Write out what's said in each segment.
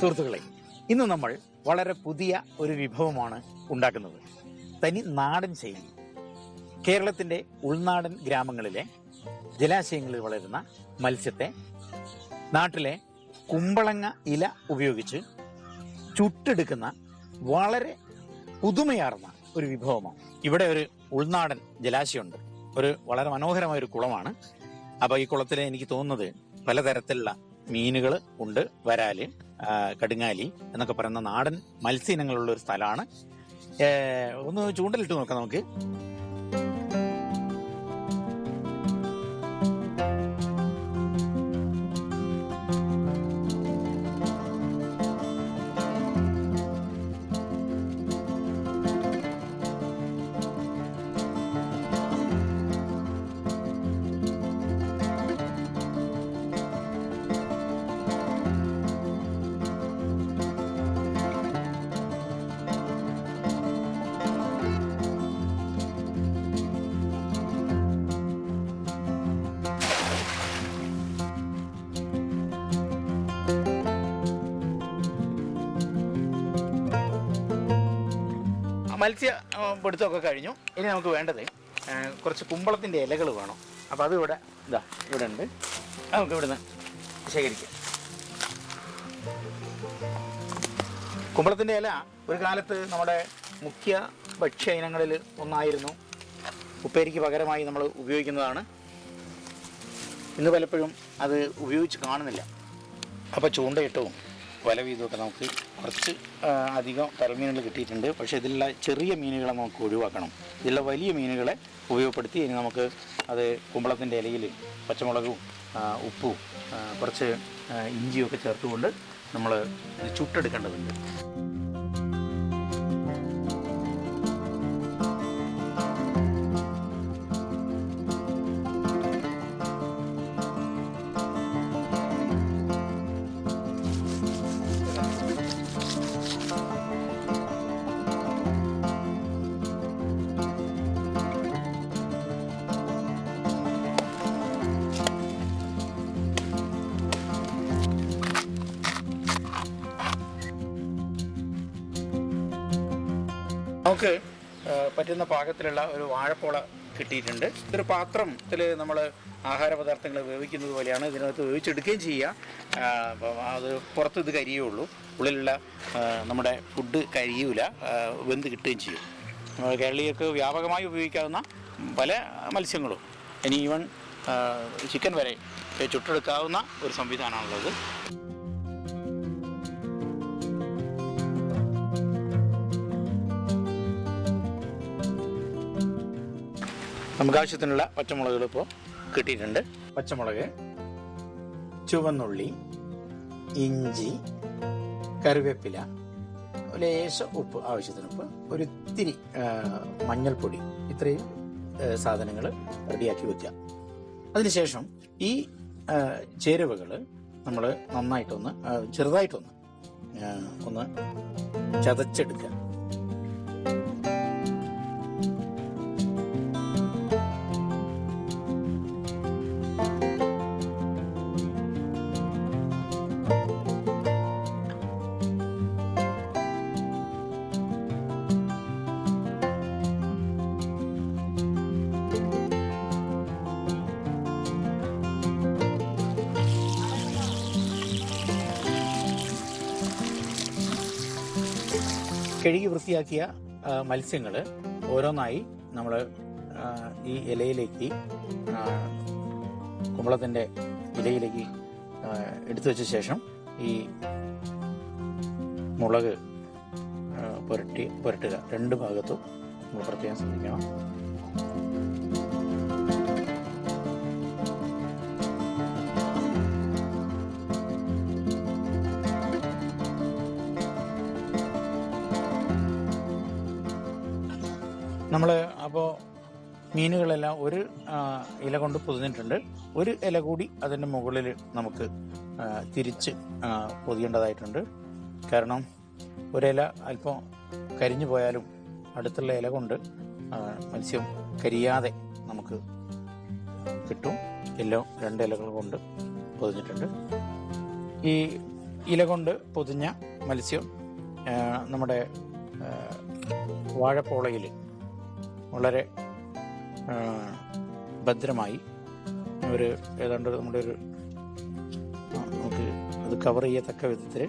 സുഹൃത്തുക്കളെ, ഇന്ന് നമ്മൾ വളരെ പുതിയ ഒരു വിഭവമാണ് ഉണ്ടാക്കുന്നത്. തനി നാടൻ ശൈലി. കേരളത്തിന്റെ ഉൾനാടൻ ഗ്രാമങ്ങളിലെ ജലാശയങ്ങളിൽ വളരുന്ന മത്സ്യത്തെ നാട്ടിലെ കുമ്പളങ്ങ ഇല ഉപയോഗിച്ച് ചുട്ടെടുക്കുന്ന വളരെ പുതുമയാർന്ന ഒരു വിഭവമാണ്. ഇവിടെ ഒരു ഉൾനാടൻ ജലാശയമുണ്ട്. ഒരു വളരെ മനോഹരമായ ഒരു കുളമാണ്. അപ്പൊ ഈ കുളത്തിൽ എനിക്ക് തോന്നുന്നത് പലതരത്തിലുള്ള മീനുകൾ ഉണ്ട്. വരാല്, കടുങ്ങാലി എന്നൊക്കെ പറയുന്ന നാടൻ മത്സ്യ ഇനങ്ങളുള്ള ഒരു സ്ഥലമാണ്. ഒന്ന് ചൂണ്ടലിട്ട് നോക്കാം നമുക്ക്. മത്സ്യ പിടുത്തമൊക്കെ കഴിഞ്ഞു. ഇനി നമുക്ക് വേണ്ടത് കുറച്ച് കുമ്പളത്തിൻ്റെ ഇലകൾ വേണം. അപ്പോൾ അത് ഇവിടെ ഇവിടെ ഉണ്ട്. നമുക്ക് ഇവിടുന്ന് ശേഖരിക്കാം. കുമ്പളത്തിൻ്റെ ഇല ഒരു കാലത്ത് നമ്മുടെ മുഖ്യ ഭക്ഷ്യ ഇനങ്ങളിൽ ഒന്നായിരുന്നു. ഉപ്പേരിക്ക് പകരമായി നമ്മൾ ഉപയോഗിക്കുന്നതാണ്. ഇന്ന് പലപ്പോഴും അത് ഉപയോഗിച്ച് കാണുന്നില്ല. അപ്പോൾ ചൂണ്ടയിട്ടവും വല വീതമൊക്കെ നമുക്ക് കുറച്ച് അധികം തലമീനുകൾ കിട്ടിയിട്ടുണ്ട്. പക്ഷേ ഇതിലുള്ള ചെറിയ മീനുകളെ നമുക്ക് ഒഴിവാക്കണം. ഇതിലുള്ള വലിയ മീനുകളെ ഉപയോഗപ്പെടുത്തി ഇനി നമുക്ക് അത് കുമ്പളത്തിൻ്റെ ഇലയിൽ പച്ചമുളകും ഉപ്പും കുറച്ച് ഇഞ്ചിയൊക്കെ ചേർത്തുകൊണ്ട് നമ്മൾ ഇത് ചുട്ടെടുക്കേണ്ടതുണ്ട്. നമുക്ക് പറ്റുന്ന പാകത്തിലുള്ള ഒരു വാഴപ്പോള കിട്ടിയിട്ടുണ്ട്. ഇതൊരു പാത്രത്തിൽ നമ്മൾ ആഹാര പദാർത്ഥങ്ങൾ വേവിക്കുന്നത് പോലെയാണ്. ഇതിനകത്ത് വേവിച്ചെടുക്കുകയും ചെയ്യുക. അത് പുറത്ത് ഇത് കരിയുള്ളൂ, ഉള്ളിലുള്ള നമ്മുടെ ഫുഡ് കരിയൂല, വെന്ത് കിട്ടുകയും ചെയ്യും. നമ്മൾ കേരളീയർക്ക് വ്യാപകമായി ഉപയോഗിക്കാവുന്ന പല മത്സ്യങ്ങളും, ഇനി ഈവൻ ചിക്കൻ വരെ ചുട്ടെടുക്കാവുന്ന ഒരു സംവിധാനമാണുള്ളത്. നമുക്ക് ആവശ്യത്തിനുള്ള പച്ചമുളകുകൾ ഇപ്പോൾ കിട്ടിയിട്ടുണ്ട്. പച്ചമുളക്, ചുവന്നുള്ളി, ഇഞ്ചി, കറിവേപ്പില, ലേശം ഉപ്പ്, ആവശ്യത്തിന് ഉപ്പ്, ഒരു ഇത്തിരി മഞ്ഞൾപ്പൊടി, ഇത്രയും സാധനങ്ങൾ റെഡിയാക്കി വയ്ക്കുക. അതിനുശേഷം ഈ ചേരുവകൾ നമ്മൾ നന്നായിട്ടൊന്ന് ചെറുതായിട്ടൊന്ന് ചതച്ചെടുക്കുക. കഴുകി വൃത്തിയാക്കിയ മത്സ്യങ്ങൾ ഓരോന്നായി നമ്മൾ ഈ ഇലയിലേക്ക്, കുമ്പളത്തിൻ്റെ ഇലയിലേക്ക് എടുത്തു വെച്ച ശേഷം ഈ മുളക് പുരട്ടുക. രണ്ട് ഭാഗത്തും നമ്മൾ പ്രത്യേകം ശ്രദ്ധിക്കണം. നമ്മൾ അപ്പോൾ മീനുകളെല്ലാം ഒരു ഇല കൊണ്ട് പൊതിഞ്ഞിട്ടുണ്ട്. ഒരു ഇല കൂടി അതിൻ്റെ മുകളിൽ നമുക്ക് തിരിച്ച് പൊതിയേണ്ടതായിട്ടുണ്ട്. കാരണം ഒരില അല്പം കരിഞ്ഞു പോയാലും അടുത്തുള്ള ഇല കൊണ്ട് മത്സ്യം കരിയാതെ നമുക്ക് കിട്ടും. എല്ലാം രണ്ട് ഇലകൾ കൊണ്ട് പൊതിഞ്ഞിട്ടുണ്ട്. ഈ ഇല കൊണ്ട് പൊതിഞ്ഞ മത്സ്യം നമ്മുടെ വാഴപ്പോളയിൽ വളരെ ഭദ്രമായി ഏതാണ്ട് നമ്മുടെ നമുക്ക് അത് കവർ ചെയ്യത്തക്ക വിധത്തിൽ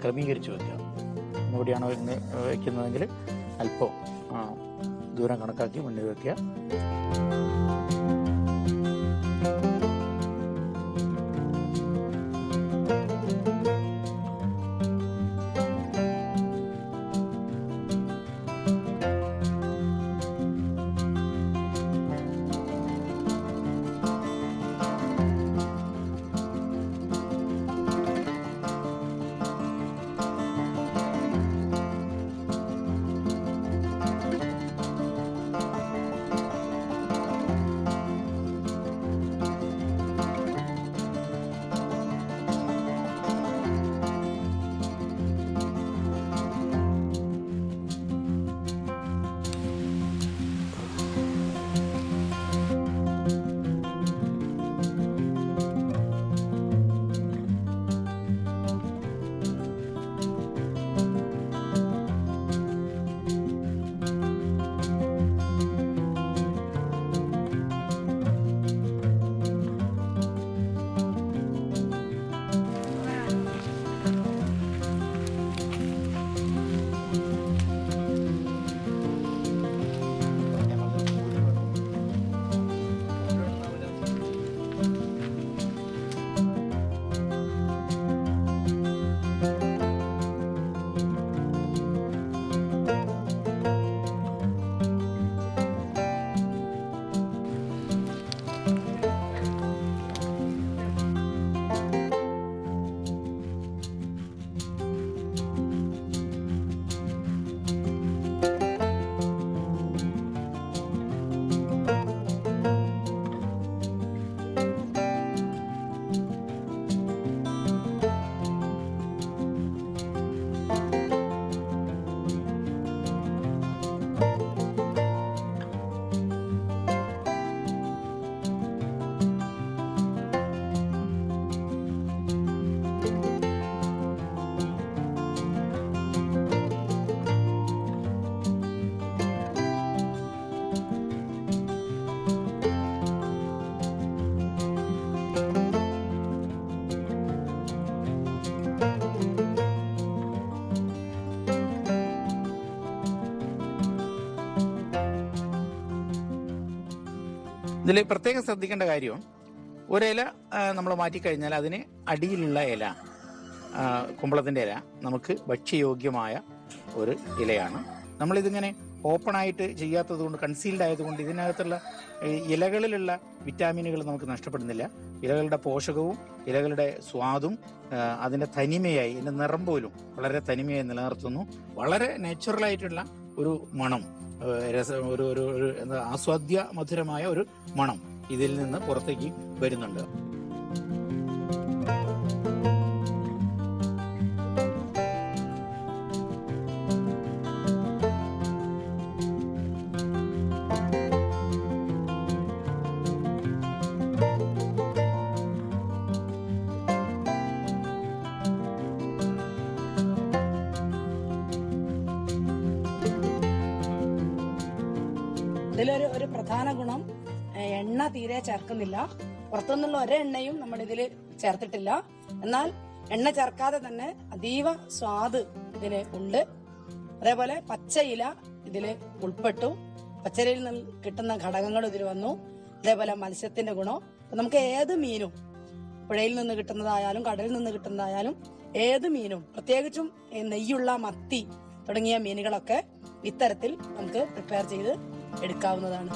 ക്രമീകരിച്ച് വയ്ക്കുക. ഇന്നിവിടെയാണോ ഇന്ന് വയ്ക്കുന്നതെങ്കിൽ അല്പം ദൂരം കണക്കാക്കി മുന്നിൽ വയ്ക്കുക. ഇതിൽ പ്രത്യേകം ശ്രദ്ധിക്കേണ്ട കാര്യം, ഒരില നമ്മൾ മാറ്റിക്കഴിഞ്ഞാൽ അതിന് അടിയിലുള്ള ഇല, കുമ്പളത്തിൻ്റെ ഇല നമുക്ക് ഭക്ഷ്യയോഗ്യമായ ഒരു ഇലയാണ്. നമ്മളിതിങ്ങനെ ഓപ്പണായിട്ട് ചെയ്യാത്തത് കൊണ്ട്, കൺസീൽഡ് ആയതുകൊണ്ട് ഇതിനകത്തുള്ള ഇലകളിലുള്ള വിറ്റാമിനുകൾ നമുക്ക് നഷ്ടപ്പെടുന്നില്ല. ഇലകളുടെ പോഷകവും ഇലകളുടെ സ്വാദും അതിൻ്റെ തനിമയായി, ഇതിൻ്റെ നിറം പോലും വളരെ തനിമയായി നിലനിർത്തുന്നു. വളരെ നാച്ചുറലായിട്ടുള്ള ഒരു മണം, ഒരു ആസ്വാദ്യ മധുരമായ ഒരു മണം ഇതിൽ നിന്ന് പുറത്തേക്ക് വരുന്നുണ്ട്. ഇതിലൊരു പ്രധാന ഗുണം, എണ്ണ തീരെ ചേർക്കുന്നില്ല. പുറത്തുനിന്നുള്ള ഒരെണ്ണയും നമ്മൾ ഇതിൽ ചേർത്തിട്ടില്ല. എന്നാൽ എണ്ണ ചേർക്കാതെ തന്നെ അതീവ സ്വാദ് ഇതിന് ഉണ്ട്. അതേപോലെ പച്ചയില ഇതില് ഉൾപ്പെട്ടു. പച്ചയിലയിൽ നിന്ന് കിട്ടുന്ന ഘടകങ്ങൾ ഇതിൽ വന്നു. അതേപോലെ മത്സ്യത്തിന്റെ ഗുണം, നമുക്ക് ഏത് മീനും, പുഴയിൽ നിന്ന് കിട്ടുന്നതായാലും കടലിൽ നിന്ന് കിട്ടുന്നതായാലും ഏത് മീനും, പ്രത്യേകിച്ചും നെയ്യുള്ള മത്തി തുടങ്ങിയ മീനുകളൊക്കെ ഇത്തരത്തിൽ നമുക്ക് പ്രിപ്പയർ ചെയ്ത് എടുക്കാവുന്നതാണ്.